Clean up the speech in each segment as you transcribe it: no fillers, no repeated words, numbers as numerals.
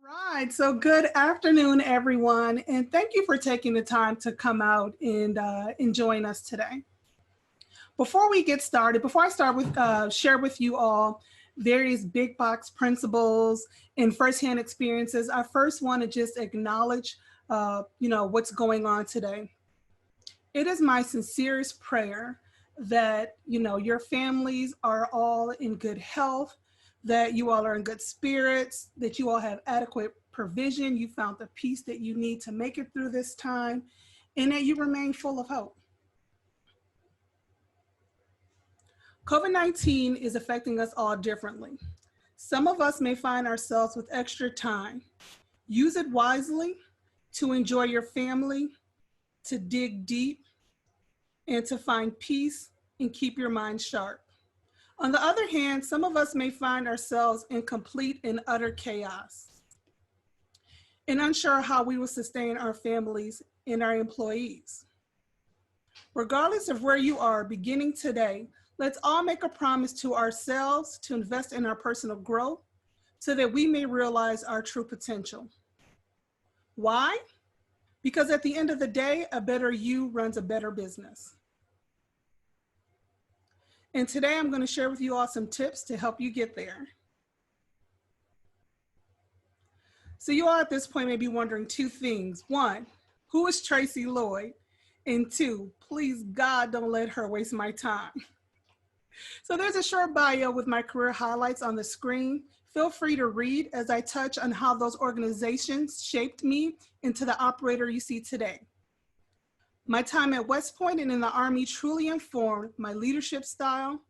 Right. So good afternoon, everyone. And thank you for taking the time to come out and join us today. Before we get started, before I start with share with you all various big box principles and firsthand experiences, I first want to just acknowledge, what's going on today. It is my sincerest prayer that, your families are all in good health, that you all are in good spirits, that you all have adequate provision, you found the peace that you need to make it through this time, and that you remain full of hope. COVID-19 is affecting us all differently. Some of us may find ourselves with extra time. Use it wisely to enjoy your family, to dig deep, and to find peace and keep your mind sharp. On the other hand, some of us may find ourselves in complete and utter chaos and unsure how we will sustain our families and our employees. Regardless of where you are beginning today, let's all make a promise to ourselves to invest in our personal growth so that we may realize our true potential. Why? Because at the end of the day, a better you runs a better business. And today I'm going to share with you all some tips to help you get there. So you all at this point may be wondering two things. One, who is Tracey Lloyd? And two, please God, don't let her waste my time. So there's a short bio with my career highlights on the screen. Feel free to read as I touch on how those organizations shaped me into the operator you see today. My time at West Point and in the Army truly informed my leadership style.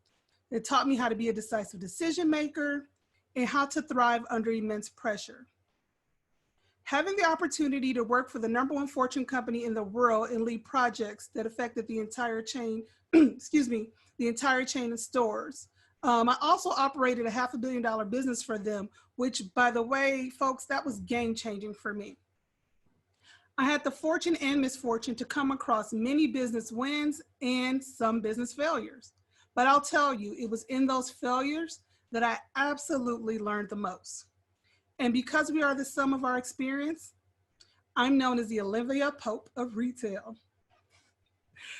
It taught me how to be a decisive decision maker and how to thrive under immense pressure. Having the opportunity to work for the #1 Fortune company in the world and lead projects that affected the entire chain, the entire chain of stores. I also operated a $500 million business for them, which, by the way, folks, that was game-changing for me. I had the fortune and misfortune to come across many business wins and some business failures. But I'll tell you, it was in those failures that I absolutely learned the most. And because we are the sum of our experience, I'm known as the Olivia Pope of retail.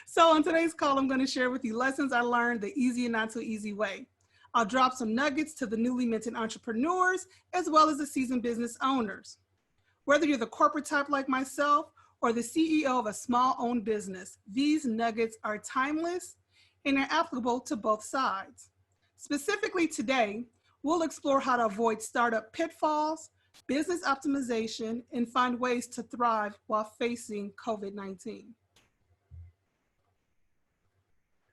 So on today's call, I'm going to share with you lessons I learned the easy and not so easy way. I'll drop some nuggets to the newly minted entrepreneurs, as well as the seasoned business owners. Whether you're the corporate type like myself or the CEO of a small-owned business, these nuggets are timeless and are applicable to both sides. Specifically today, we'll explore how to avoid startup pitfalls, business optimization, and find ways to thrive while facing COVID-19.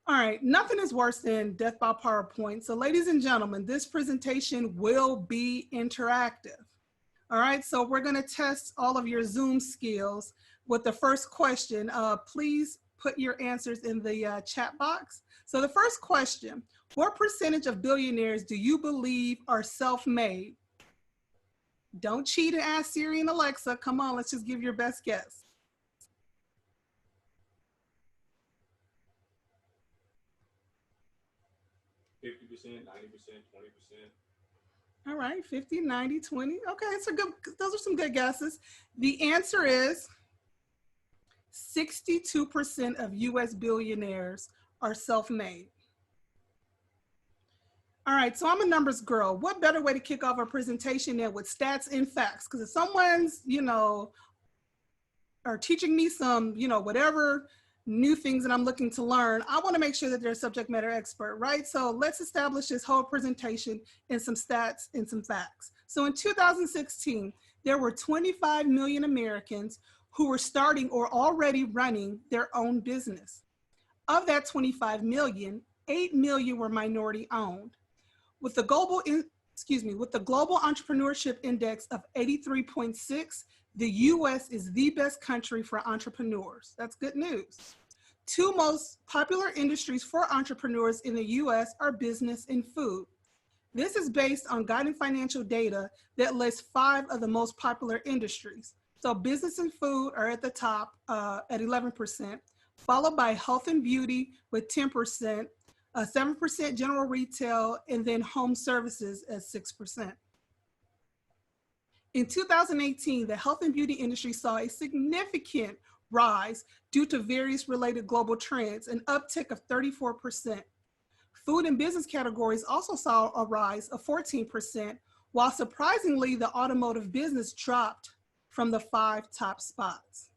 All right, nothing is worse than death by PowerPoint. So ladies and gentlemen, this presentation will be interactive. All right, so we're gonna test all of your Zoom skills with the first question. Please put your answers in the chat box. So the first question, what percentage of billionaires do you believe are self-made? Don't cheat and ask Siri and Alexa. Come on, let's just give your best guess. 50%, 90%, 20%. All right, 50, 90, 20. Okay, so good. Those are some good guesses. The answer is 62% of US billionaires are self-made. All right, so I'm a numbers girl. What better way to kick off our presentation than with stats and facts? Because if someone's, are teaching me some, whatever new things that I'm looking to learn, I want to make sure that they're a subject matter expert, right? So let's establish this whole presentation in some stats and some facts. So in 2016, there were 25 million Americans who were starting or already running their own business. Of that 25 million, 8 million were minority owned. With the global entrepreneurship index of 83.6, the US is the best country for entrepreneurs. That's good news. Two most popular industries for entrepreneurs in the US are business and food. This is based on guiding financial data that lists 5 of the most popular industries. So business and food are at the top at 11%, followed by health and beauty with 10%, 7% general retail, and then home services at 6%. In 2018, the health and beauty industry saw a significant rise due to various related global trends, an uptick of 34%. Food and business categories also saw a rise of 14%, while surprisingly, the automotive business dropped from the 5 top spots.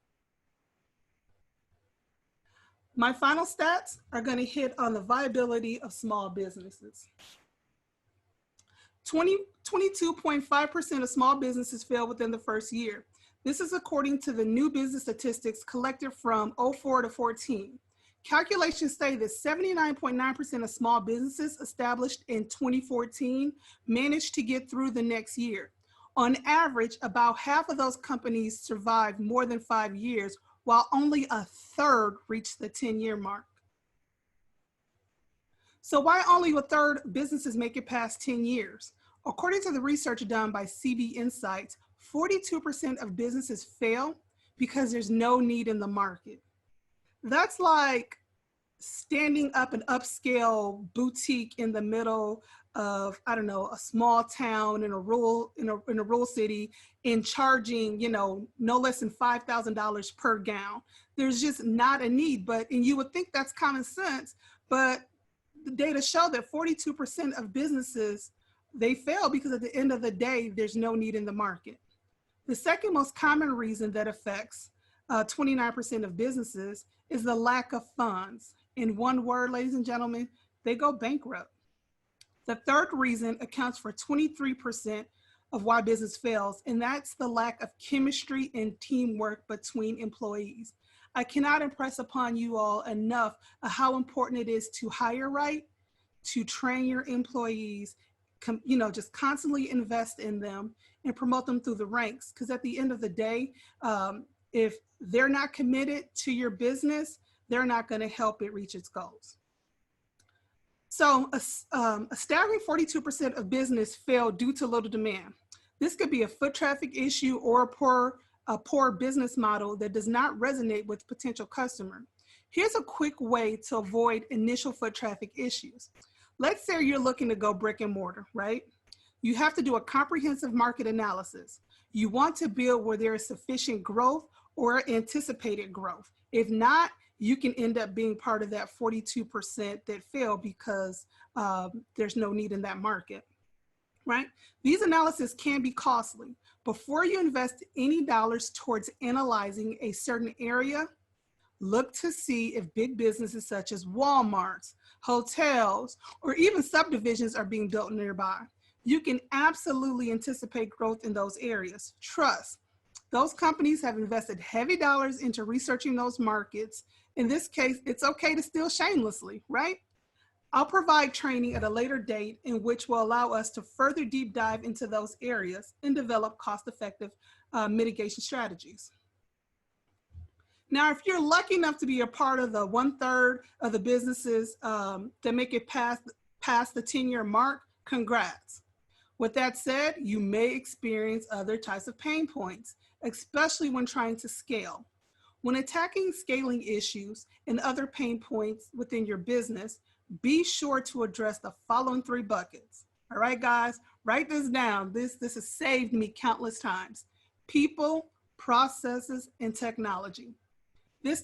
My final stats are going to hit on the viability of small businesses. 22.5% of small businesses fail within the first year. This is according to the new business statistics collected from 04 to 14. Calculations say that 79.9% of small businesses established in 2014 managed to get through the next year. On average, about half of those companies survived more than 5 years, while only a third reached the 10-year mark. So why only a third businesses make it past 10 years? According to the research done by CB Insights, 42% of businesses fail because there's no need in the market. That's like standing up an upscale boutique in the middle of, I don't know, a small town in a rural city and charging, no less than $5,000 per gown. There's just not a need, and you would think that's common sense, but the data show that 42% of businesses, they fail because at the end of the day, there's no need in the market. The second most common reason that affects 29% of businesses is the lack of funds. In one word, ladies and gentlemen, they go bankrupt. The third reason accounts for 23% of why business fails, and that's the lack of chemistry and teamwork between employees. I cannot impress upon you all enough of how important it is to hire right, to train your employees, just constantly invest in them and promote them through the ranks. Because at the end of the day, if they're not committed to your business, they're not going to help it reach its goals. So a staggering 42% of business fail due to little demand. This could be a foot traffic issue or a poor business model that does not resonate with potential customer. Here's a quick way to avoid initial foot traffic issues. Let's say you're looking to go brick and mortar, right? You have to do a comprehensive market analysis. You want to build where there is sufficient growth or anticipated growth. If not, you can end up being part of that 42% that fail because there's no need in that market, right? These analyses can be costly. Before you invest any dollars towards analyzing a certain area, look to see if big businesses such as Walmarts, hotels, or even subdivisions are being built nearby. You can absolutely anticipate growth in those areas. Trust, those companies have invested heavy dollars into researching those markets. In this case, it's okay to steal shamelessly, right? I'll provide training at a later date in which will allow us to further deep dive into those areas and develop cost-effective mitigation strategies. Now, if you're lucky enough to be a part of the 1/3 of the businesses that make it past the 10-year mark, congrats. With that said, you may experience other types of pain points, especially when trying to scale. When attacking scaling issues and other pain points within your business, be sure to address the following 3 buckets. All right, guys, write this down. This has saved me countless times. People, processes, and technology. This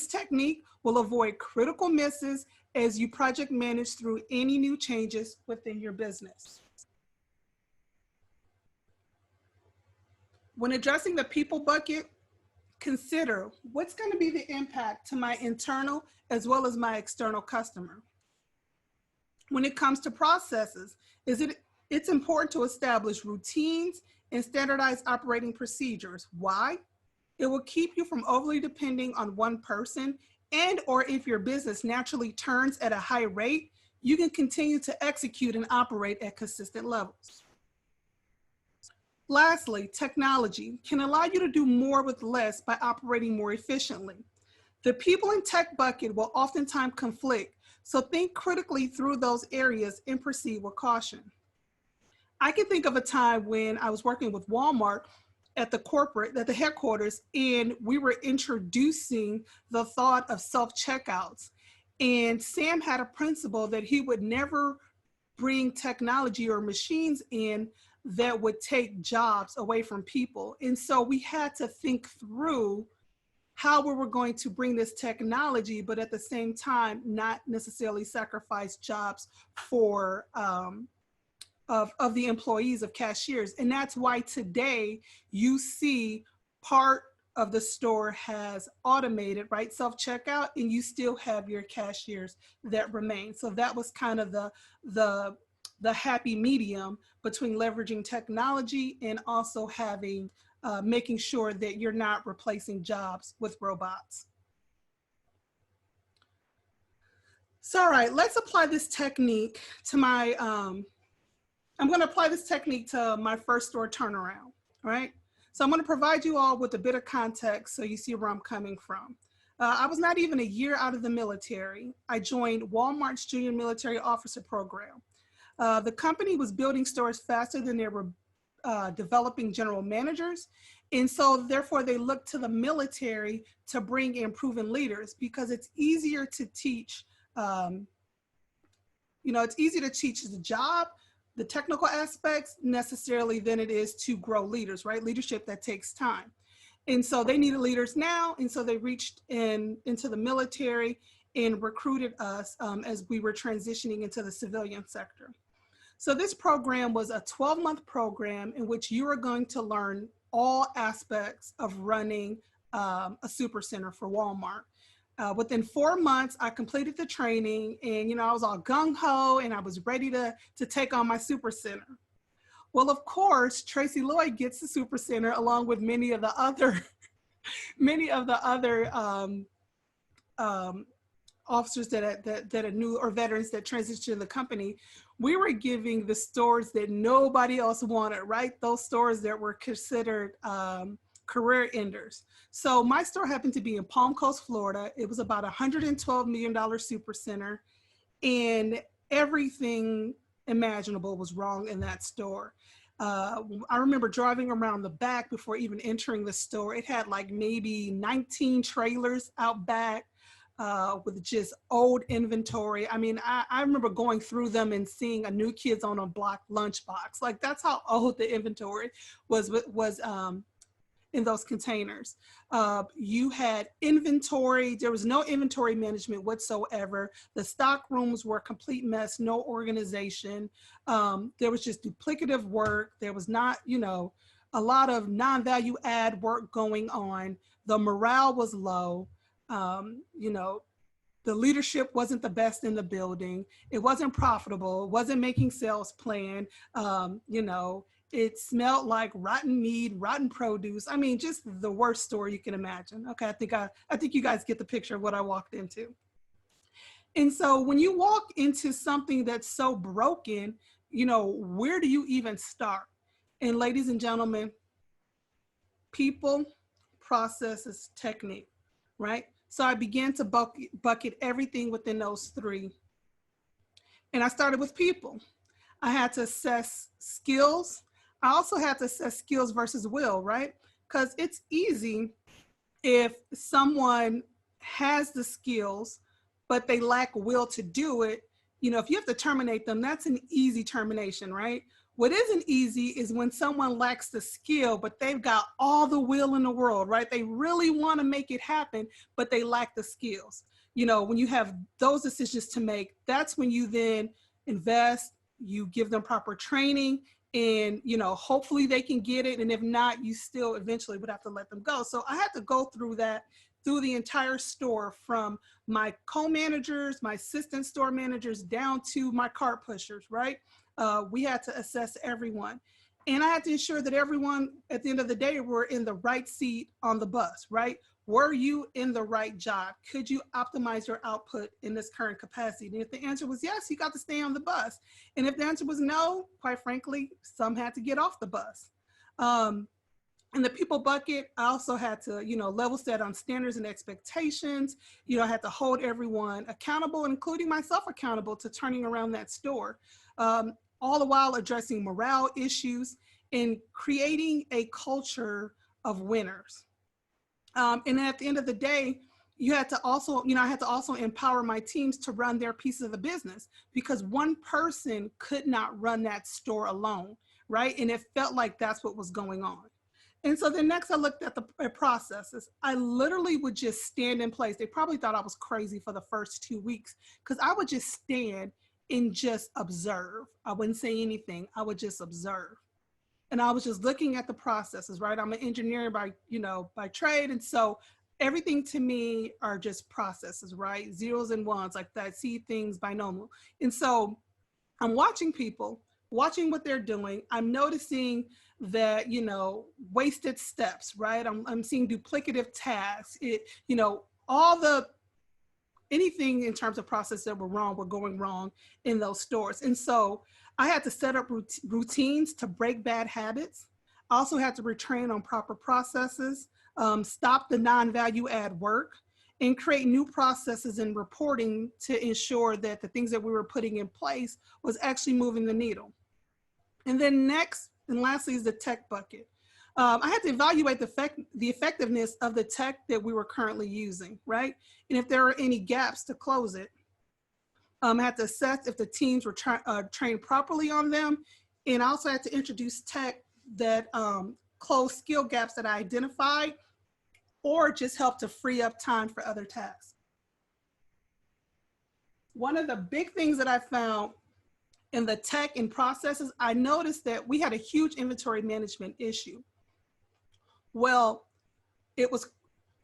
technique will avoid critical misses as you project manage through any new changes within your business. When addressing the people bucket, consider what's going to be the impact to my internal as well as my external customer. When it comes to processes, it's important to establish routines and standardized operating procedures. Why? It will keep you from overly depending on one person, and or if your business naturally turns at a high rate, you can continue to execute and operate at consistent levels. Lastly, technology can allow you to do more with less by operating more efficiently. The people and tech bucket will oftentimes conflict, so think critically through those areas and proceed with caution. I can think of a time when I was working with Walmart at the headquarters, and we were introducing the thought of self-checkouts. And Sam had a principle that he would never bring technology or machines in that would take jobs away from people. And so we had to think through how we were going to bring this technology, but at the same time, not necessarily sacrifice jobs for of the employees of cashiers. And that's why today you see part of the store has automated, right, self-checkout, and you still have your cashiers that remain. So that was kind of the happy medium between leveraging technology and also having making sure that you're not replacing jobs with robots. So, all right, let's apply this technique to my, I'm going to apply this technique to my first store turnaround, all right? So I'm going to provide you all with a bit of context so you see where I'm coming from. I was not even a year out of the military. I joined Walmart's Junior Military Officer Program. The company was building stores faster than they were developing general managers. And so therefore they looked to the military to bring in proven leaders because it's easier to teach, it's easier to teach the job, the technical aspects necessarily than it is to grow leaders, right? Leadership that takes time. And so they needed leaders now. And so they reached into the military and recruited us as we were transitioning into the civilian sector. So this program was a 12-month program in which you are going to learn all aspects of running a super center for Walmart. Within 4 months, I completed the training and, I was all gung-ho and I was ready to take on my super center. Well, of course, Tracey Lloyd gets the super center along with many of the other officers that are new or veterans that transitioned to the company. We were giving the stores that nobody else wanted, right? Those stores that were considered career enders. So my store happened to be in Palm Coast, Florida. It was about $112 million super center, and everything imaginable was wrong in that store. I remember driving around the back before even entering the store. It had like maybe 19 trailers out back with just old inventory. I mean, I remember going through them and seeing a New Kids on a Block lunchbox. Like that's how old the inventory was in those containers. You had inventory. There was no inventory management whatsoever. The stock rooms were a complete mess, no organization. There was just duplicative work. There was not, a lot of non-value add work going on. The morale was low. The leadership wasn't the best in the building. It wasn't profitable. It wasn't making sales plan. It smelled like rotten meat, rotten produce. I mean, just the worst store you can imagine. Okay, I think you guys get the picture of what I walked into. And so when you walk into something that's so broken, where do you even start? And ladies and gentlemen, people, processes, technique, right? So I began to bucket everything within those three. And I started with people. I had to assess skills. I also had to assess skills versus will, right? Because it's easy if someone has the skills, but they lack will to do it. If you have to terminate them, that's an easy termination, right? What isn't easy is when someone lacks the skill, but they've got all the will in the world, right? They really want to make it happen, but they lack the skills. When you have those decisions to make, that's when you then invest, you give them proper training, and hopefully they can get it. And if not, you still eventually would have to let them go. So I had to go through the entire store, from my co-managers, my assistant store managers, down to my cart pushers, right? We had to assess everyone. And I had to ensure that everyone at the end of the day were in the right seat on the bus, right? Were you in the right job? Could you optimize your output in this current capacity? And if the answer was yes, you got to stay on the bus. And if the answer was no, quite frankly, some had to get off the bus. In the people bucket, I also had to, level set on standards and expectations. I had to hold everyone accountable, including myself accountable, to turning around that store. All the while addressing morale issues and creating a culture of winners. And at the end of the day, you had to also, I had to also empower my teams to run their pieces of the business, because one person could not run that store alone, right? And it felt like that's what was going on. And so then next I looked at the processes. I literally would just stand in place. They probably thought I was crazy for the first 2 weeks, because I would just stand and just observe. I wouldn't say anything. I would just observe. And I was just looking at the processes, right? I'm an engineer by trade. And so everything to me are just processes, right? Zeros and ones, like that. I see things binomial. And so I'm watching people, watching what they're doing. I'm noticing that, wasted steps, right? I'm seeing duplicative tasks. Anything in terms of process that were going wrong in those stores. And so I had to set up routines to break bad habits. I also had to retrain on proper processes, stop the non-value add work, and create new processes and reporting to ensure that the things that we were putting in place was actually moving the needle. And then next and lastly is the tech bucket. I had to evaluate the effectiveness of the tech that we were currently using, right? And if there were any gaps, to close it. I had to assess if the teams were trained properly on them. And I also had to introduce tech that closed skill gaps that I identified, or just helped to free up time for other tasks. One of the big things that I found in the tech and processes, I noticed that we had a huge inventory management issue. Well, it was,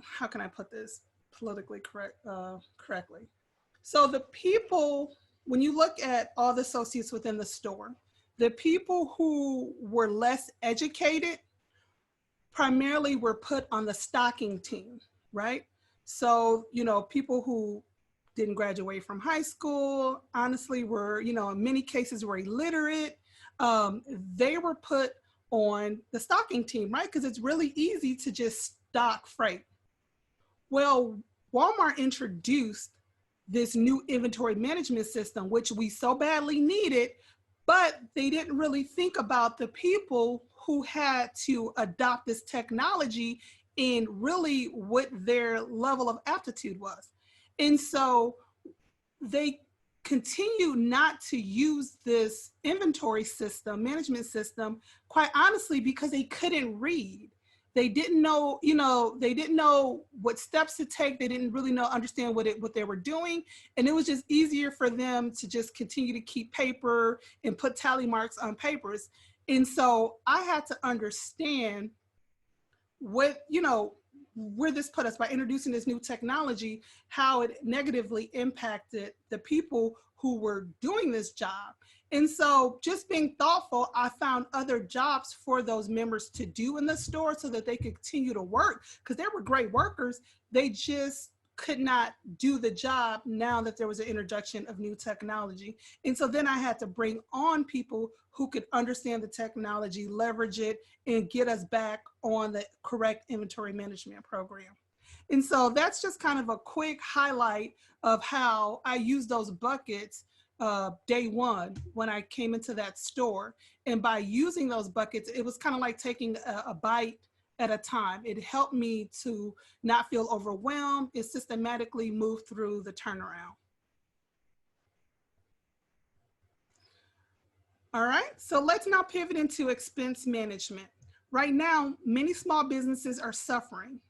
how can I put this politically correctly? So the people, when you look at all the associates within the store, the people who were less educated primarily were put on the stocking team, right? So, people who didn't graduate from high school, honestly were, in many cases were illiterate. They were put on the stocking team, right? Because it's really easy to just stock freight. Well, Walmart introduced this new inventory management system, which we so badly needed, but they didn't really think about the people who had to adopt this technology and really what their level of aptitude was. And so they continue not to use this inventory system, management system, quite honestly, because they couldn't read. They didn't know, they didn't know what steps to take. They didn't really understand what they were doing. And it was just easier for them to just continue to keep paper and put tally marks on papers. And so I had to understand what, where this put us by introducing this new technology, how it negatively impacted the people who were doing this job. And so just being thoughtful, I found other jobs for those members to do in the store so that they could continue to work, because they were great workers. They just could not do the job now that there was an introduction of new technology. And so then I had to bring on people who could understand the technology, leverage it, and get us back on the correct inventory management program. And so that's just kind of a quick highlight of how I used those buckets day one when I came into that store. And by using those buckets, it was kind of like taking a bite at a time. It helped me to not feel overwhelmed. It systematically moved through the turnaround. All right, so let's now pivot into expense management. Right now, many small businesses are suffering.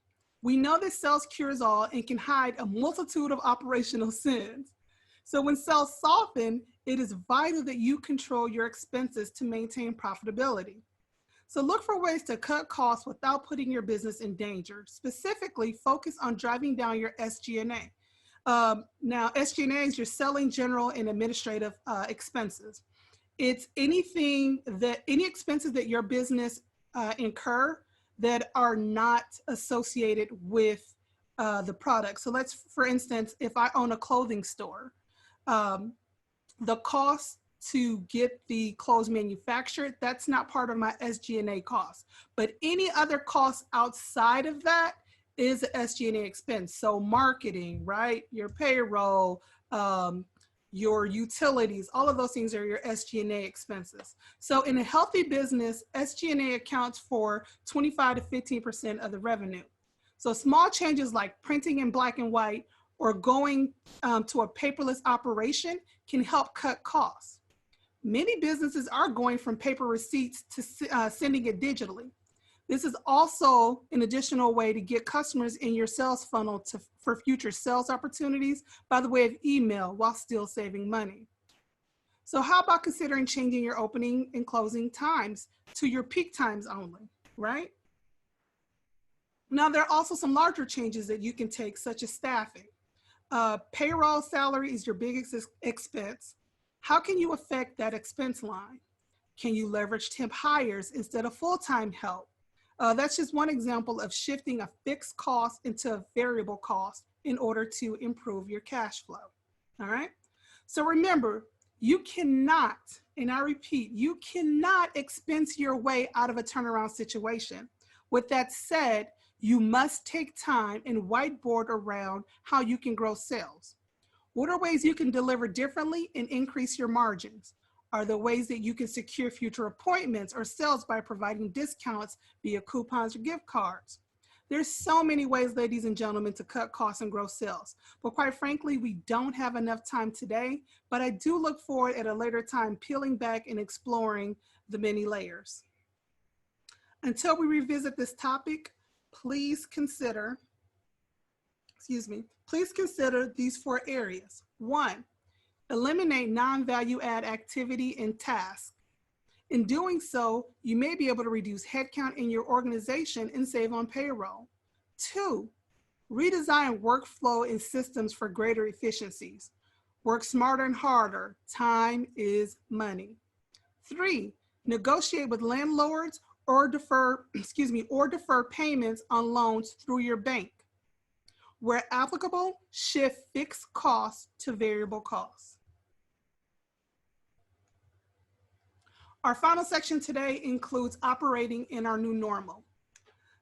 We know that sales cures all and can hide a multitude of operational sins. So when sales soften, it is vital that you control your expenses to maintain profitability. So look for ways to cut costs without putting your business in danger. Specifically, focus on driving down your SG&A. Now, SG&A is your selling, general, and administrative expenses. It's any expenses that your business incur that are not associated with the product. So let's, for instance, if I own a clothing store, the cost to get the clothes manufactured, that's not part of my SG&A cost. But any other costs outside of that is an SG&A expense. So marketing, right? Your payroll, your utilities, all of those things are your SG&A expenses. So in a healthy business, SG&A accounts for 25 to 15% of the revenue. So small changes like printing in black and white or going to a paperless operation can help cut costs. Many businesses are going from paper receipts to sending it digitally. This is also an additional way to get customers in your sales funnel for future sales opportunities by the way of email while still saving money. So how about considering changing your opening and closing times to your peak times only, right? Now, there are also some larger changes that you can take, such as staffing. Payroll salary is your biggest expense. How can you affect that expense line? Can you leverage temp hires instead of full-time help? That's just one example of shifting a fixed cost into a variable cost in order to improve your cash flow. All right. So remember, you cannot, and I repeat, you cannot expense your way out of a turnaround situation. With that said, you must take time and whiteboard around how you can grow sales. What are ways you can deliver differently and increase your margins? Are there ways that you can secure future appointments or sales by providing discounts via coupons or gift cards? There's so many ways, ladies and gentlemen, to cut costs and grow sales. But quite frankly, we don't have enough time today, but I do look forward at a later time peeling back and exploring the many layers. Until we revisit this topic, please consider these 4 areas. 1, eliminate non-value add activity and tasks. In doing so, you may be able to reduce headcount in your organization and save on payroll. 2, redesign workflow and systems for greater efficiencies. Work smarter and harder. Time is money. 3, negotiate with landlords or defer payments on loans through your bank. Where applicable, shift fixed costs to variable costs. Our final section today includes operating in our new normal.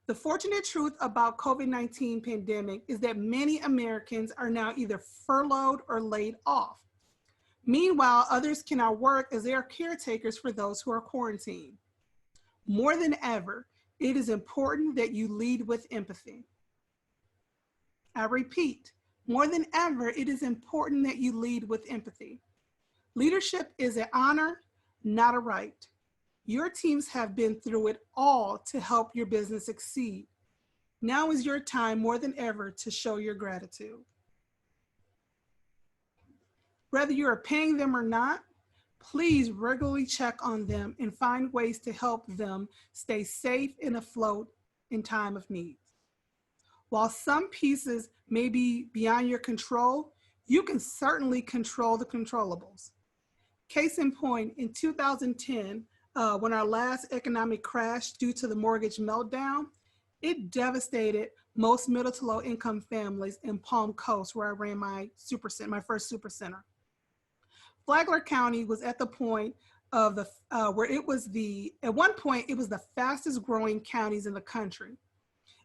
The fortunate truth about COVID-19 pandemic is that many Americans are now either furloughed or laid off. Meanwhile, others cannot work as they are caretakers for those who are quarantined. More than ever, it is important that you lead with empathy. I repeat, more than ever, it is important that you lead with empathy. Leadership is an honor, not a right. Your teams have been through it all to help your business succeed. Now is your time more than ever to show your gratitude. Whether you are paying them or not, please regularly check on them and find ways to help them stay safe and afloat in time of need. While some pieces may be beyond your control, you can certainly control the controllables. Case in point, in 2010, when our last economic crash due to the mortgage meltdown, it devastated most middle to low income families in Palm Coast, where I ran my first super center. Flagler County was at the point of where it was at one point, it was the fastest growing counties in the country.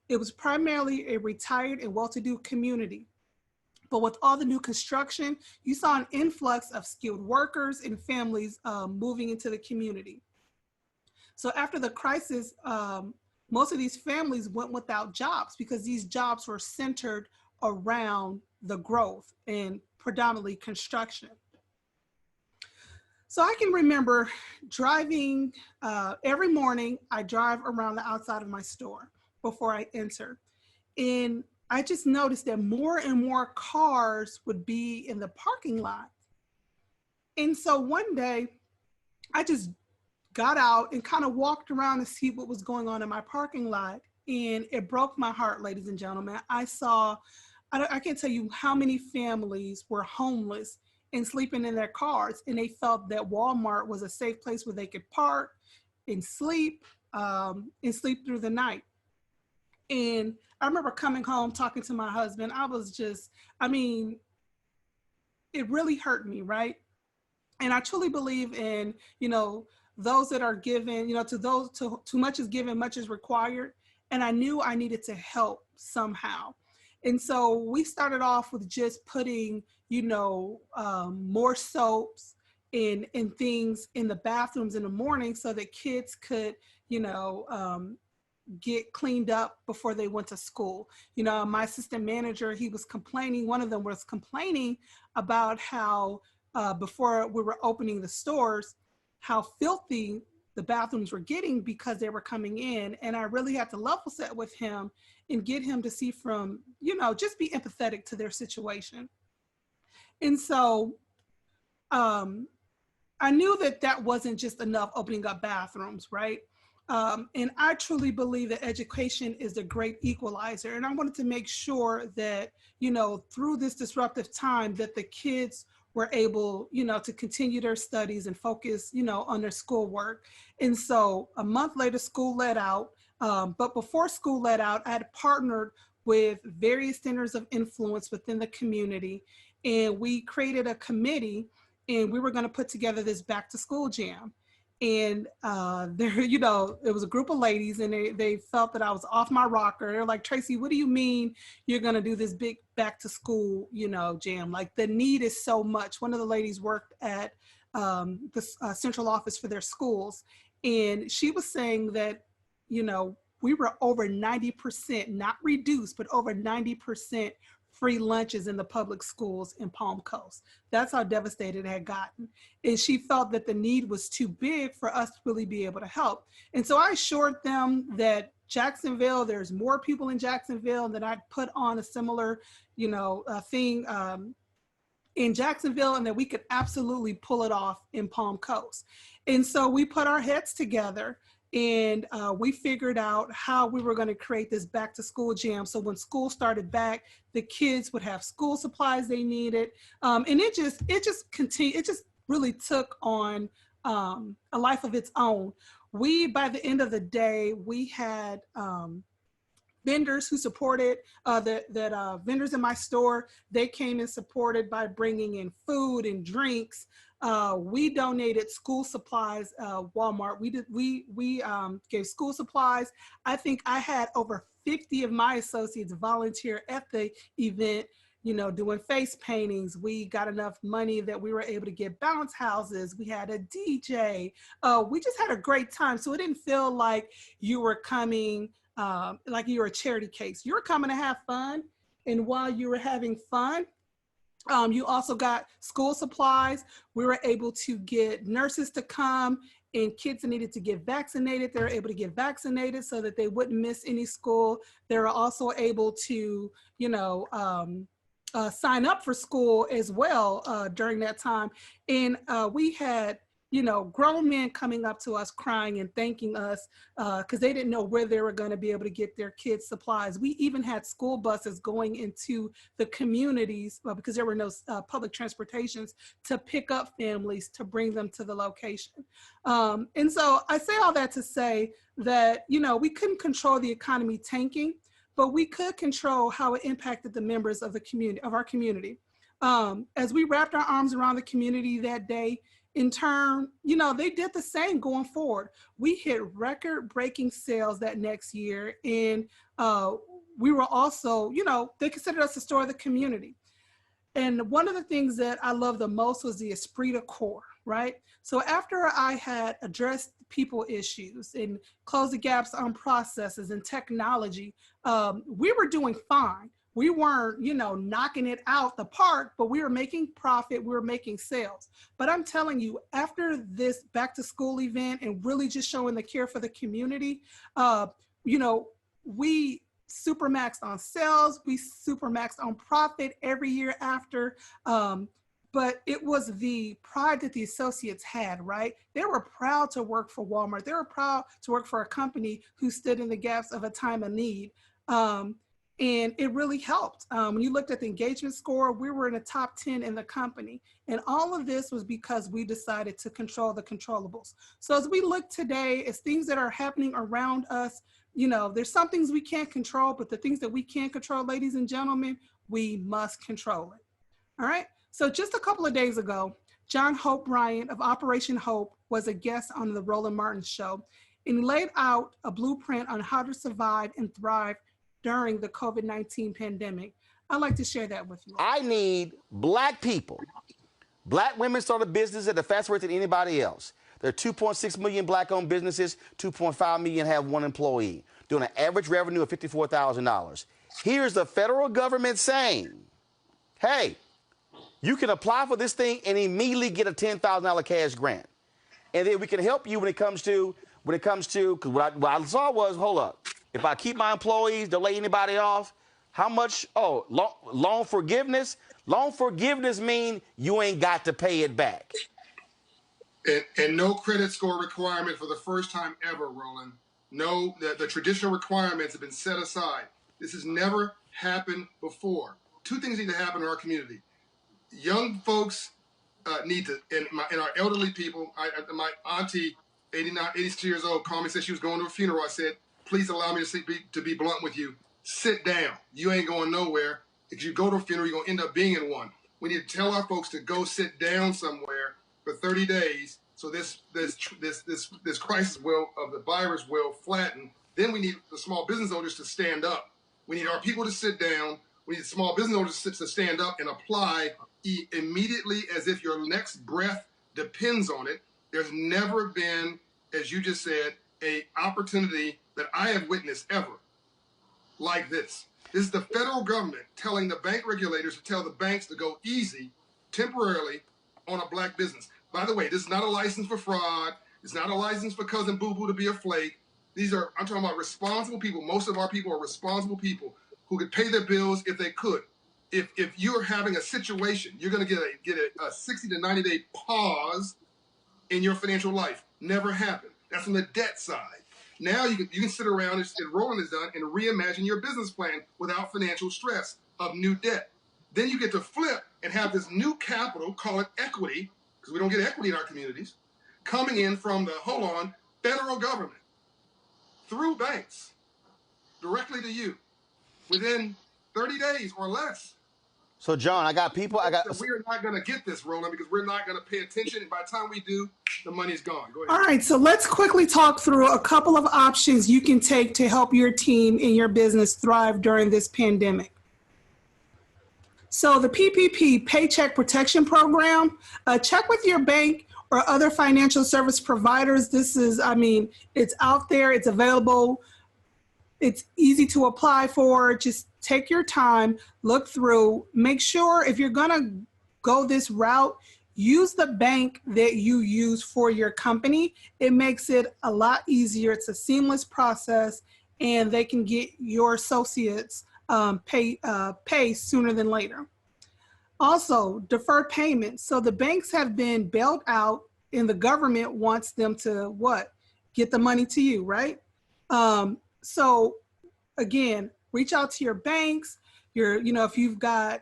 It was primarily a retired and well-to-do community. But with all the new construction, you saw an influx of skilled workers and families moving into the community. So after the crisis, most of these families went without jobs because these jobs were centered around the growth and predominantly construction. So I can remember driving, every morning I drive around the outside of my store before I enter. And I just noticed that more and more cars would be in the parking lot. And so one day I just got out and kind of walked around to see what was going on in my parking lot. And it broke my heart, ladies and gentlemen. I can't tell you how many families were homeless and sleeping in their cars. And they felt that Walmart was a safe place where they could park and sleep through the night. And I remember coming home, talking to my husband. It really hurt me, right? And I truly believe in, those that are given, to too much is given, much is required. And I knew I needed to help somehow. And so we started off with just putting, more soaps and things in the bathrooms in the morning so that kids could, get cleaned up before they went to school. You know, my assistant manager, he was complaining, one of them was complaining about how before we were opening the stores, how filthy the bathrooms were getting because they were coming in. And I really had to level set with him and get him to see from, you know, just be empathetic to their situation. And so I knew that that wasn't just enough opening up bathrooms, right? And I truly believe that education is a great equalizer. And I wanted to make sure that, you know, through this disruptive time that the kids were able, you know, to continue their studies and focus, you know, on their schoolwork. And so a month later, school let out. But before school let out, I had partnered with various centers of influence within the community. And we created a committee, and we were going to put together this back to school jam. And there, you know, it was a group of ladies, and they felt that I was off my rocker. They're like, Tracey, what do you mean you're going to do this big back to school, you know, jam? Like, the need is so much. One of the ladies worked at the central office for their schools, and she was saying that, you know, we were over 90%, not reduced, but over 90% free lunches in the public schools in Palm Coast. That's how devastated it had gotten. And she felt that the need was too big for us to really be able to help. And so I assured them that Jacksonville, there's more people in Jacksonville, and that I'd put on a similar, you know, thing in Jacksonville, and that we could absolutely pull it off in Palm Coast. And so we put our heads together, and we figured out how we were going to create this back to school jam. So when school started back, the kids would have school supplies they needed. And it just continued. It just really took on a life of its own. By the end of the day, we had vendors who supported vendors in my store. They came and supported by bringing in food and drinks. We donated school supplies. Walmart. We gave school supplies. I think I had over 50 of my associates volunteer at the event, you know, doing face paintings. We got enough money that we were able to get bounce houses. We had a DJ. We just had a great time. So it didn't feel like you were coming, like you were a charity case. You were coming to have fun. And while you were having fun, you also got school supplies. We were able to get nurses to come, and kids that needed to get vaccinated, they were able to get vaccinated so that they wouldn't miss any school. They were also able to, you know, sign up for school as well during that time. And we had, you know, grown men coming up to us crying and thanking us because they didn't know where they were going to be able to get their kids' supplies. We even had school buses going into the communities because there were no public transportations to pick up families to bring them to the location. And so I say all that to say that, you know, we couldn't control the economy tanking, but we could control how it impacted the members of the community, of our community. As we wrapped our arms around the community that day, in turn, you know, they did the same going forward. We hit record-breaking sales that next year, and we were also, you know, they considered us the store of the community. And one of the things that I loved the most was the esprit de corps, right? So after I had addressed people issues and closed the gaps on processes and technology, we were doing fine. We weren't, you know, knocking it out the park, but we were making profit, we were making sales. But I'm telling you, after this back to school event and really just showing the care for the community, you know, we supermaxed on sales, we supermaxed on profit every year after. But it was the pride that the associates had, right? They were proud to work for Walmart. They were proud to work for a company who stood in the gaps of a time of need. And it really helped. When you looked at the engagement score, we were in the top 10 in the company. And all of this was because we decided to control the controllables. So as we look today, as things that are happening around us, you know, there's some things we can't control, but the things that we can control, ladies and gentlemen, we must control it. All right. So just a couple of days ago, John Hope Bryant of Operation Hope was a guest on the Roland Martin show, and he laid out a blueprint on how to survive and thrive during the COVID-19 pandemic. I'd like to share that with you. I need Black people. Black women start a business at a faster rate than anybody else. There are 2.6 million Black-owned businesses, 2.5 million have one employee. doing an average revenue of $54,000. Here's the federal government saying, hey, you can apply for this thing and immediately get a $10,000 cash grant. And then we can help you when it comes to, because what I saw was, hold up, if I keep my employees, don't lay anybody off, how much, loan forgiveness? Loan forgiveness mean you ain't got to pay it back. And no credit score requirement for the first time ever, Roland. No, the traditional requirements have been set aside. This has never happened before. Two things need to happen in our community. Young folks need to, and our elderly people, my auntie, 86 years old, called me and said she was going to a funeral. I said, please allow me to be blunt with you. Sit down. You ain't going nowhere. If you go to a funeral, you're going to end up being in one. We need to tell our folks to go sit down somewhere for 30 days so this crisis of the virus will flatten. Then we need the small business owners to stand up. We need our people to sit down. We need small business owners to stand up and apply immediately as if your next breath depends on it. There's never been, as you just said, an opportunity that I have witnessed ever like this. This is the federal government telling the bank regulators to tell the banks to go easy temporarily on a black business. By the way, this is not a license for fraud. It's not a license for cousin boo-boo to be a flake. I'm talking about responsible people. Most of our people are responsible people who could pay their bills if they could. If you're having a situation, you're going to get a 60 to 90-day pause in your financial life. Never happened. That's on the debt side. Now you can sit around, as Roland has done, and reimagine your business plan without financial stress of new debt. Then you get to flip and have this new capital, call it equity, because we don't get equity in our communities, coming in from the, federal government through banks directly to you within 30 days or less. So, John, we are not going to get this, Roland, because we're not going to pay attention. And by the time we do, the money's gone. Go ahead. All right, so let's quickly talk through a couple of options you can take to help your team and your business thrive during this pandemic. So the PPP, Paycheck Protection Program, check with your bank or other financial service providers. This is, it's out there, it's available. It's easy to apply for. Just take your time, look through, make sure if you're gonna go this route, use the bank that you use for your company. It makes it a lot easier. It's a seamless process, and they can get your associates pay sooner than later. Also, deferred payments. So the banks have been bailed out, and the government wants them to get the money to you, right? So again, reach out to your banks, if you've got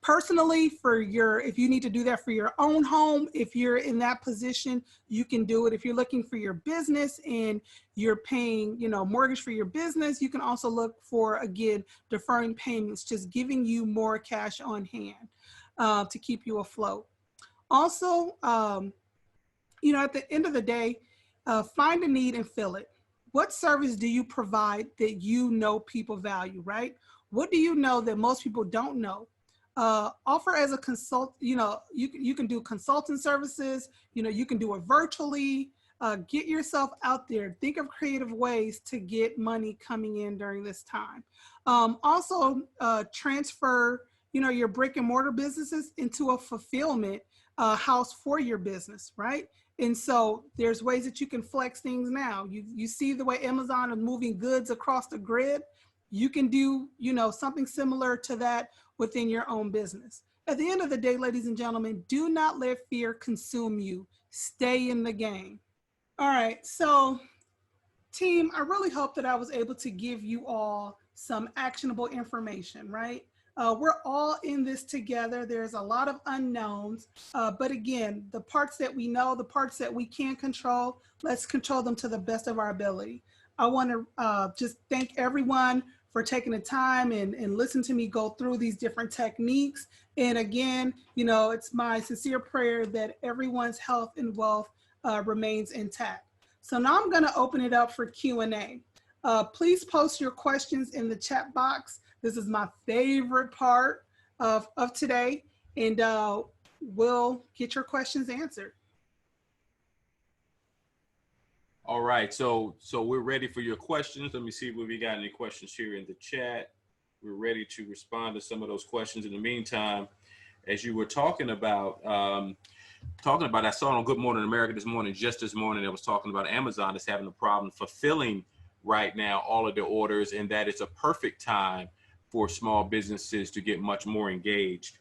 personally if you need to do that for your own home, if you're in that position, you can do it. If you're looking for your business and you're paying, mortgage for your business, you can also look for, again, deferring payments, just giving you more cash on hand to keep you afloat. Also, at the end of the day, find a need and fill it. What service do you provide that people value, right? What do you know that most people don't know? Offer as a consult, you can do consulting services, you can do it virtually. Get yourself out there. Think of creative ways to get money coming in during this time. Also, transfer, your brick and mortar businesses into a fulfillment house for your business, right? And so there's ways that you can flex things now. You see the way Amazon is moving goods across the grid. You can do, something similar to that within your own business. At the end of the day, ladies and gentlemen, do not let fear consume you. Stay in the game. All right, so team, I really hope that I was able to give you all some actionable information, right? We're all in this together. There's a lot of unknowns, but again, the parts that we know, the parts that we can control, let's control them to the best of our ability. I want to just thank everyone for taking the time and listen to me go through these different techniques. And again, it's my sincere prayer that everyone's health and wealth remains intact. So now I'm going to open it up for Q&A. Please post your questions in the chat box. This is my favorite part of today, and we'll get your questions answered. All right, so we're ready for your questions. Let me see if we got any questions here in the chat. We're ready to respond to some of those questions. In the meantime, as you were talking about, I saw on Good Morning America this morning, I was talking about Amazon is having a problem fulfilling right now all of their orders, and that it's a perfect time for small businesses to get much more engaged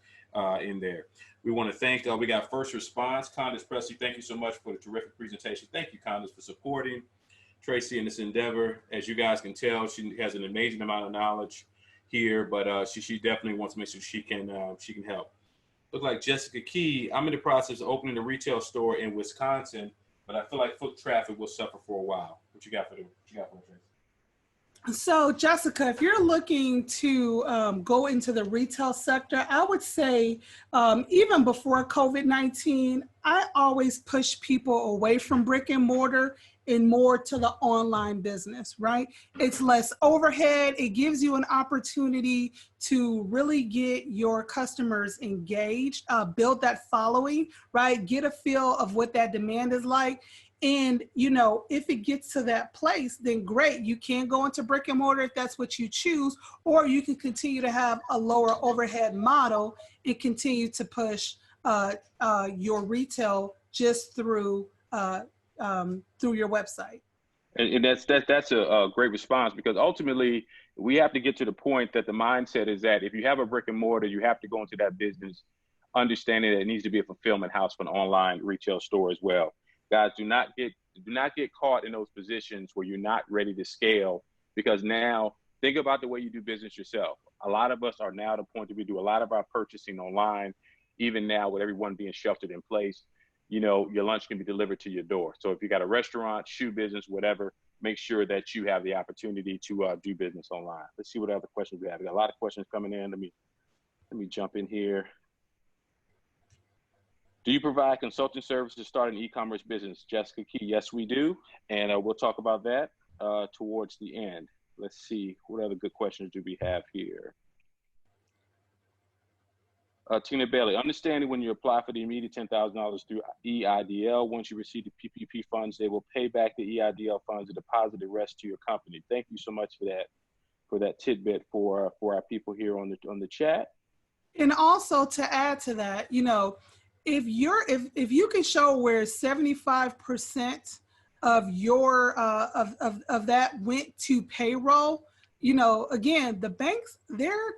in there. We want to thank, we got First Response. Candace Presley, thank you so much for the terrific presentation. Thank you, Candace, for supporting Tracey in this endeavor. As you guys can tell, she has an amazing amount of knowledge here, but she definitely wants to make sure she can help. Look like Jessica Key, I'm in the process of opening a retail store in Wisconsin, but I feel like foot traffic will suffer for a while. What you got for Tracey? So, Jessica, if you're looking to go into the retail sector, I would say even before COVID-19, I always push people away from brick and mortar and more to the online business, right? It's less overhead. It gives you an opportunity to really get your customers engaged, build that following, right? Get a feel of what that demand is like. And, you know, if it gets to that place, then great. You can go into brick and mortar if that's what you choose, or you can continue to have a lower overhead model and continue to push your retail just through your website. And that's a great response, because ultimately we have to get to the point that the mindset is that if you have a brick and mortar, you have to go into that business understanding that it needs to be a fulfillment house for an online retail store as well. Guys, do not get caught in those positions where you're not ready to scale, because now think about the way you do business yourself. A lot of us are now at a point that we do a lot of our purchasing online, even now with everyone being sheltered in place. You know, your lunch can be delivered to your door. So if you got a restaurant, shoe business, whatever, make sure that you have the opportunity to do business online. Let's see what other questions we have. We got a lot of questions coming in. Let me jump in here. Do you provide consulting services to start an e-commerce business? Jessica Key, yes, we do. And we'll talk about that towards the end. Let's see, what other good questions do we have here? Tina Bailey, understanding when you apply for the immediate $10,000 through EIDL, once you receive the PPP funds, they will pay back the EIDL funds and deposit the rest to your company. Thank you so much for that tidbit for our people here on the chat. And also to add to that, you know, if you can show where 75% of your of that went to payroll, you know, again, the banks, they're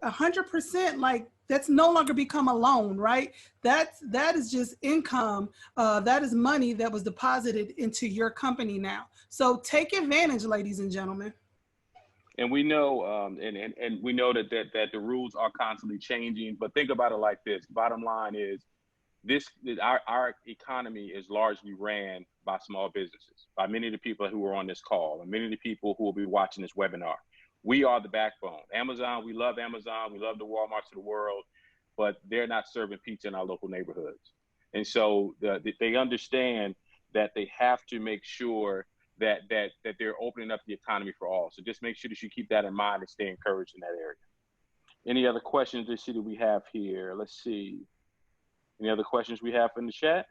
100%, like, that's no longer become a loan, right? That is just income. That is money that was deposited into your company now. So take advantage, ladies and gentlemen. And we know, and we know that the rules are constantly changing. But think about it like this: bottom line is, our economy is largely ran by small businesses, by many of the people who are on this call, and many of the people who will be watching this webinar. We are the backbone. Amazon, we love Amazon, we love the Walmarts of the world, but they're not serving pizza in our local neighborhoods. And so they understand that they have to make sure that they're opening up the economy for all. So just make sure that you keep that in mind and stay encouraged in that area. Any other questions that we have here? Let's see. Any other questions we have in the chat?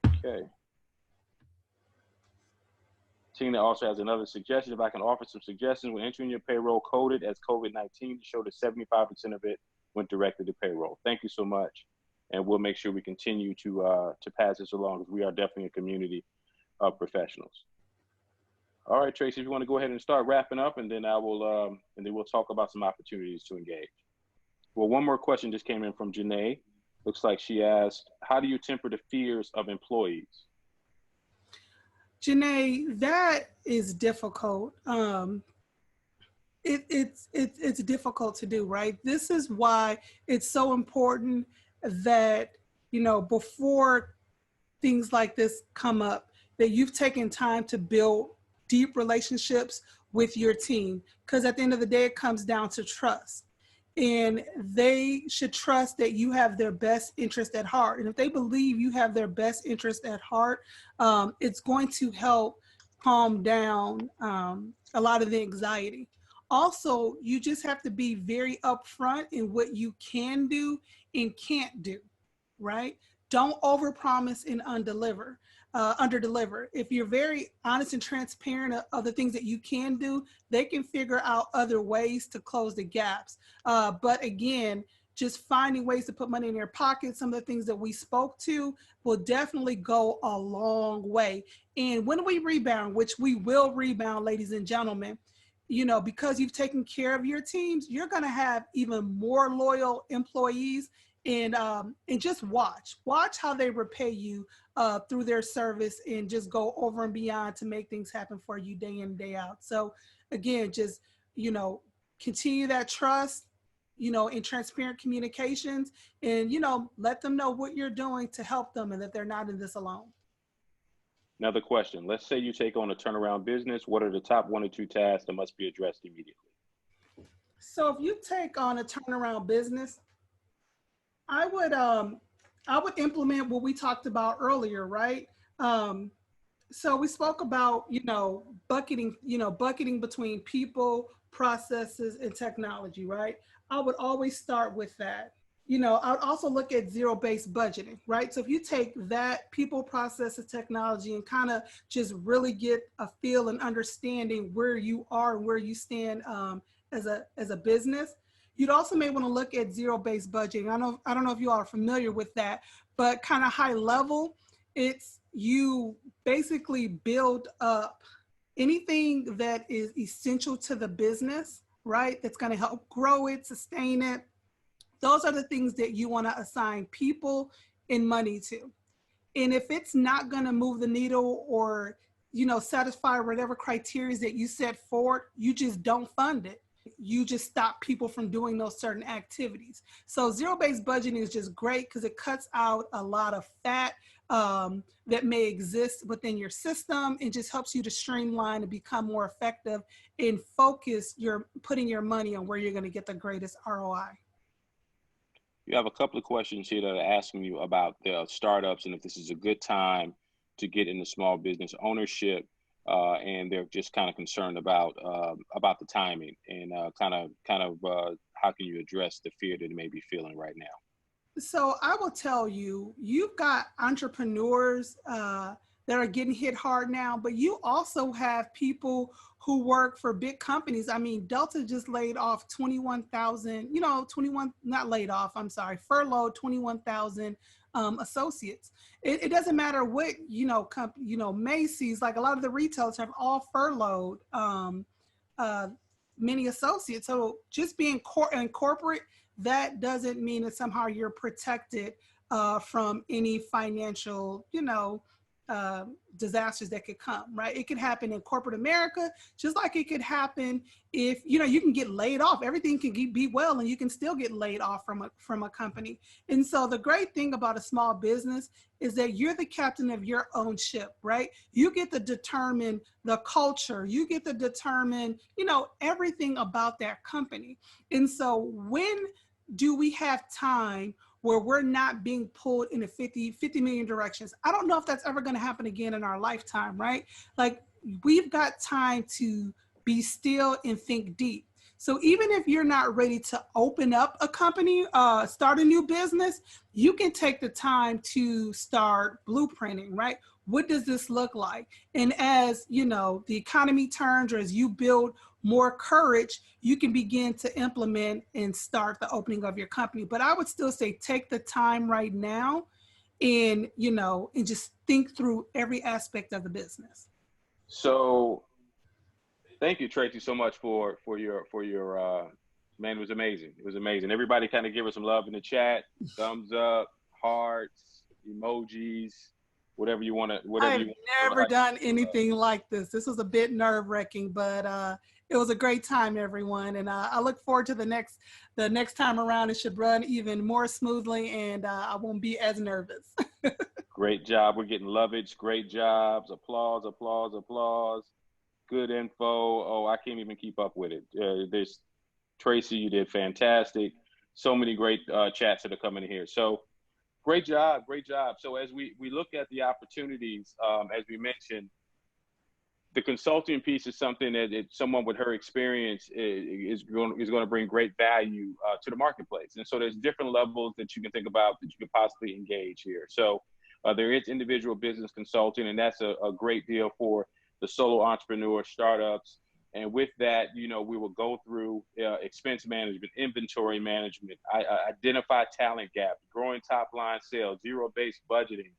Okay. Tina also has another suggestion. If I can offer some suggestions, when entering your payroll, coded as COVID-19 to show that 75% of it went directly to payroll. Thank you so much. And we'll make sure we continue to pass this along, because we are definitely a community of professionals. All right, Tracey, if you want to go ahead and start wrapping up, and then we'll talk about some opportunities to engage. Well, one more question just came in from Janae. Looks like she asked, how do you temper the fears of employees? Janae, that is difficult. It's difficult to do, right? This is why it's so important that, you know, before things like this come up, that you've taken time to build deep relationships with your team. Because at the end of the day, it comes down to trust. And they should trust that you have their best interest at heart. And if they believe you have their best interest at heart, it's going to help calm down a lot of the anxiety. Also, you just have to be very upfront in what you can do and can't do, right? don't overpromise and underdeliver. If you're very honest and transparent of the things that you can do, they can figure out other ways to close the gaps. But again, just finding ways to put money in your pocket, some of the things that we spoke to will definitely go a long way. And when we rebound, which we will rebound, ladies and gentlemen, because you've taken care of your teams, you're going to have even more loyal employees. And just watch how they repay you through their service, and just go over and beyond to make things happen for you day in, day out. So again, just, continue that trust, in transparent communications, and, let them know what you're doing to help them and that they're not in this alone. Another question. Let's say you take on a turnaround business. What are the top 1 or 2 tasks that must be addressed immediately? So if you take on a turnaround business, I would implement what we talked about earlier, right? So we spoke about, bucketing between people, processes, and technology, right? I would always start with that. I would also look at zero-based budgeting, right? So if you take that people, processes, technology, and kind of just really get a feel and understanding where you are and where you stand as a business, you'd also may want to look at zero-based budgeting. I don't know if you all are familiar with that, but kind of high level, it's you basically build up anything that is essential to the business, right? That's going to help grow it, sustain it. Those are the things that you want to assign people and money to. And if it's not going to move the needle or, satisfy whatever criteria that you set forward, you just don't fund it. You just stop people from doing those certain activities. So zero-based budgeting is just great because it cuts out a lot of fat that may exist within your system, and just helps you to streamline and become more effective and focus putting your money on where you're going to get the greatest ROI. You have a couple of questions here that are asking you about the startups and if this is a good time to get into small business ownership. And they're just kind of concerned about the timing and kind of how can you address the fear that they may be feeling right now? So I will tell you, you've got entrepreneurs that are getting hit hard now, but you also have people who work for big companies. I mean, Delta just laid off 21,000, furloughed 21,000 associates. It doesn't matter what, Macy's, like a lot of the retailers have all furloughed many associates. So just being in corporate, that doesn't mean that somehow you're protected from any financial, disasters that could come, right? It could happen in corporate America, just like it could happen if, you can get laid off. Everything can be well, and you can still get laid off from a company. And so the great thing about a small business is that you're the captain of your own ship, right? You get to determine the culture. You get to determine, everything about that company. And so when do we have time where we're not being pulled in 50 million directions? I don't know if that's ever going to happen again in our lifetime, right? Like, we've got time to be still and think deep. So even if you're not ready to open up a company, start a new business, you can take the time to start blueprinting, right? What does this look like? And as, the economy turns, or as you build more courage, you can begin to implement and start the opening of your company. But I would still say take the time right now and, and just think through every aspect of the business. So thank you, Tracey, so much for your man, it was amazing. It was amazing. Everybody kind of give us some love in the chat. Thumbs up, hearts, emojis, whatever you want to. I've never done anything like this. This was a bit nerve-wracking, but it was a great time, everyone. And I look forward to the next time around. It should run even more smoothly, and I won't be as nervous. Great job. We're getting lovage. Great jobs. Applause, applause, applause. Good info. Oh, I can't even keep up with it. There's Tracey, you did fantastic. So many great chats that are coming in here. So great job, great job. So as we look at the opportunities, as we mentioned, the consulting piece is something that someone with her experience is going to bring great value to the marketplace. And so there's different levels that you can think about that you could possibly engage here. So there is individual business consulting, and that's a great deal for the solo entrepreneur startups. And with that, you know, we will go through expense management, inventory management, identify talent gaps, growing top line sales, zero-based budgeting,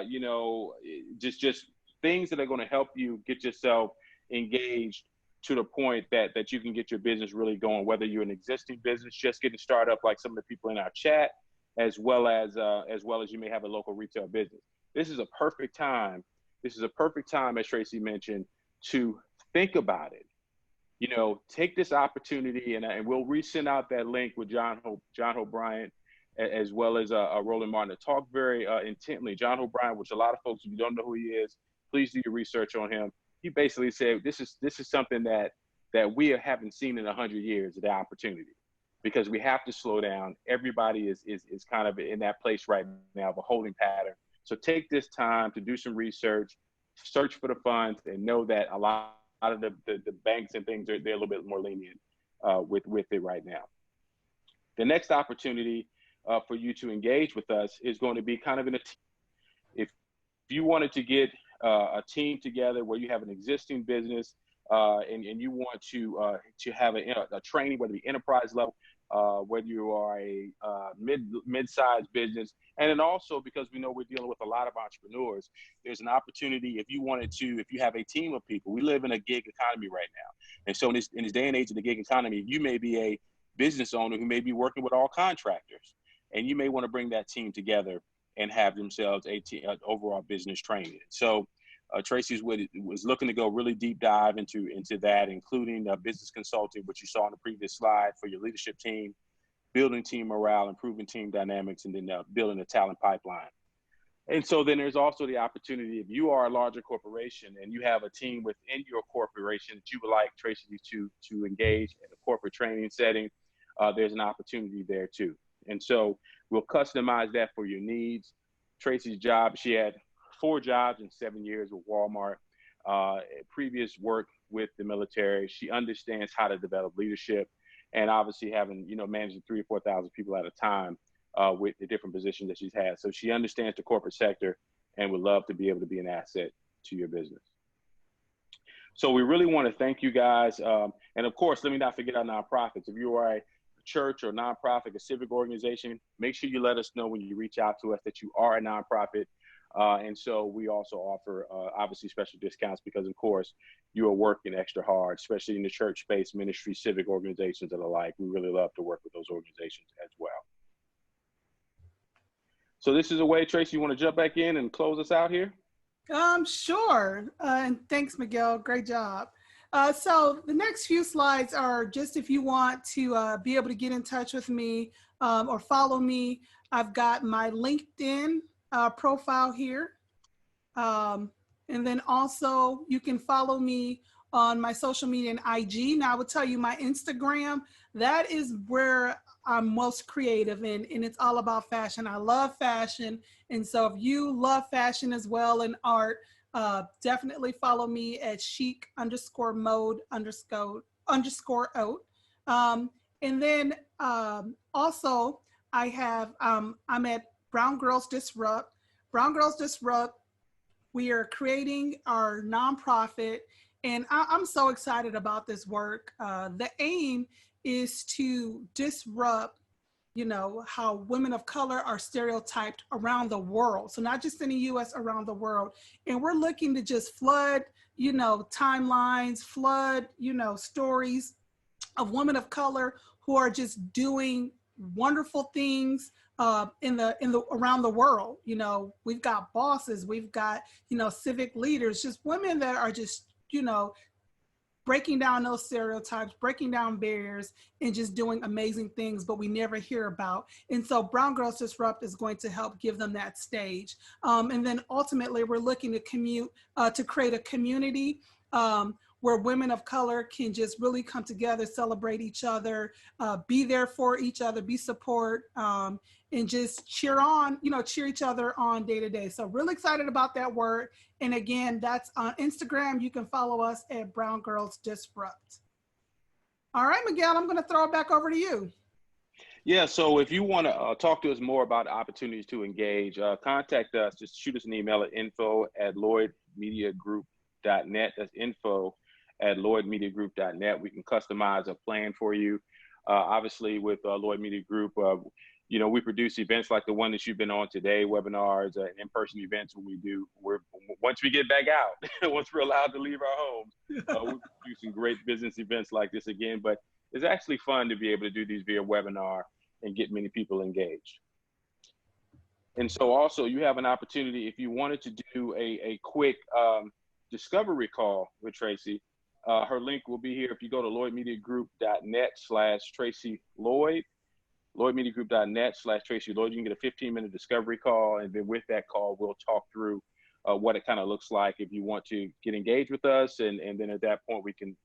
you know, just things that are going to help you get yourself engaged to the point that you can get your business really going, whether you're an existing business just getting started up like some of the people in our chat, as well as you may have a local retail business. This is a perfect time. This is a perfect time, as Tracey mentioned, to think about it. You know, take this opportunity, and we'll resend out that link with John Hope Bryant, as well as Roland Martin, to talk very intently. John Hope Bryant, which a lot of folks, if you don't know who he is, please do your research on him. He basically said this is something that we haven't seen in 100 years, the opportunity, because we have to slow down. Everybody is kind of in that place right now of a holding pattern. So take this time to do some research, search for the funds, and know that a lot of the banks and things they're a little bit more lenient with it right now. The next opportunity for you to engage with us is going to be kind of in a team. If you wanted to get a team together where you have an existing business and you want to have a training, whether it be enterprise level, whether you are a mid-sized business, and then also because we know we're dealing with a lot of entrepreneurs, there's an opportunity if you have a team of people. We live in a gig economy right now, and so in this day and age of the gig economy, you may be a business owner who may be working with all contractors, and you may want to bring that team together and have themselves an overall business training. So Tracey was looking to go really deep dive into that, including business consulting, which you saw on the previous slide, for your leadership team, building team morale, improving team dynamics, and then building a talent pipeline. And so then there's also the opportunity, if you are a larger corporation and you have a team within your corporation that you would like Tracey to engage in a corporate training setting, there's an opportunity there too. And so we'll customize that for your needs. Tracey's job, she had 4 jobs in 7 years with Walmart, previous work with the military. She understands how to develop leadership, and obviously having, you know, managing 3,000 or 4,000 people at a time with the different positions that she's had. So she understands the corporate sector and would love to be able to be an asset to your business. So we really want to thank you guys. And of course, let me not forget our nonprofits. If you are a church or nonprofit, a civic organization, make sure you let us know when you reach out to us that you are a nonprofit. And so we also offer, obviously, special discounts because, of course, you are working extra hard, especially in the church space, ministry, civic organizations and the like. We really love to work with those organizations as well. So this is a way, Tracey, you want to jump back in and close us out here? Sure. And thanks, Miguel. Great job. So the next few slides are just if you want to be able to get in touch with me or follow me. I've got my LinkedIn profile here. And then also you can follow me on my social media and IG. Now I will tell you my Instagram, that is where I'm most creative in, and it's all about fashion. I love fashion. And so if you love fashion as well and art, definitely follow me at chic_mode_oat. And then also I have, I'm at Brown Girls Disrupt. Brown Girls Disrupt, we are creating our nonprofit, and I'm so excited about this work. The aim is to disrupt, you know, how women of color are stereotyped around the world. So not just in the US, around the world. And we're looking to just flood, you know, timelines, flood, you know, stories of women of color who are just doing wonderful things in the around the world. You know, we've got bosses, we've got, you know, civic leaders, just women that are just, you know, breaking down those stereotypes, breaking down barriers, and just doing amazing things, but we never hear about. And so Brown Girls Disrupt is going to help give them that stage. And then ultimately, we're looking to create a community where women of color can just really come together, celebrate each other, be there for each other, be support, and just cheer on, cheer each other on day to day. So really excited about that word. And again, that's on Instagram. You can follow us at Brown Girls Disrupt. All right, Miguel, I'm going to throw it back over to you. Yeah, so if you want to talk to us more about opportunities to engage, contact us. Just shoot us an email at info@lloydmediagroup.net. That's info@lloydmediagroup.net. We can customize a plan for you. Obviously, with Lloyd Media Group, we produce events like the one that you've been on today, webinars, and in-person events when we do. Once we get back out, once we're allowed to leave our homes, we're producing great business events like this again. But it's actually fun to be able to do these via webinar and get many people engaged. And so also you have an opportunity, if you wanted to do a quick discovery call with Tracey, her link will be here. If you go to lloydmediagroup.net/Tracey Lloyd, lloydmediagroup.net/Tracey Lloyd, you can get a 15-minute discovery call. And then with that call, we'll talk through what it kind of looks like if you want to get engaged with us. And then at that point, we can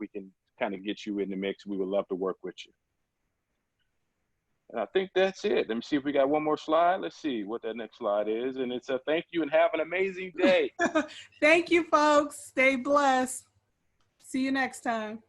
kind of get you in the mix. We would love to work with you. And I think that's it. Let me see if we got one more slide. Let's see what that next slide is. And it's a thank you and have an amazing day. Thank you, folks. Stay blessed. See you next time.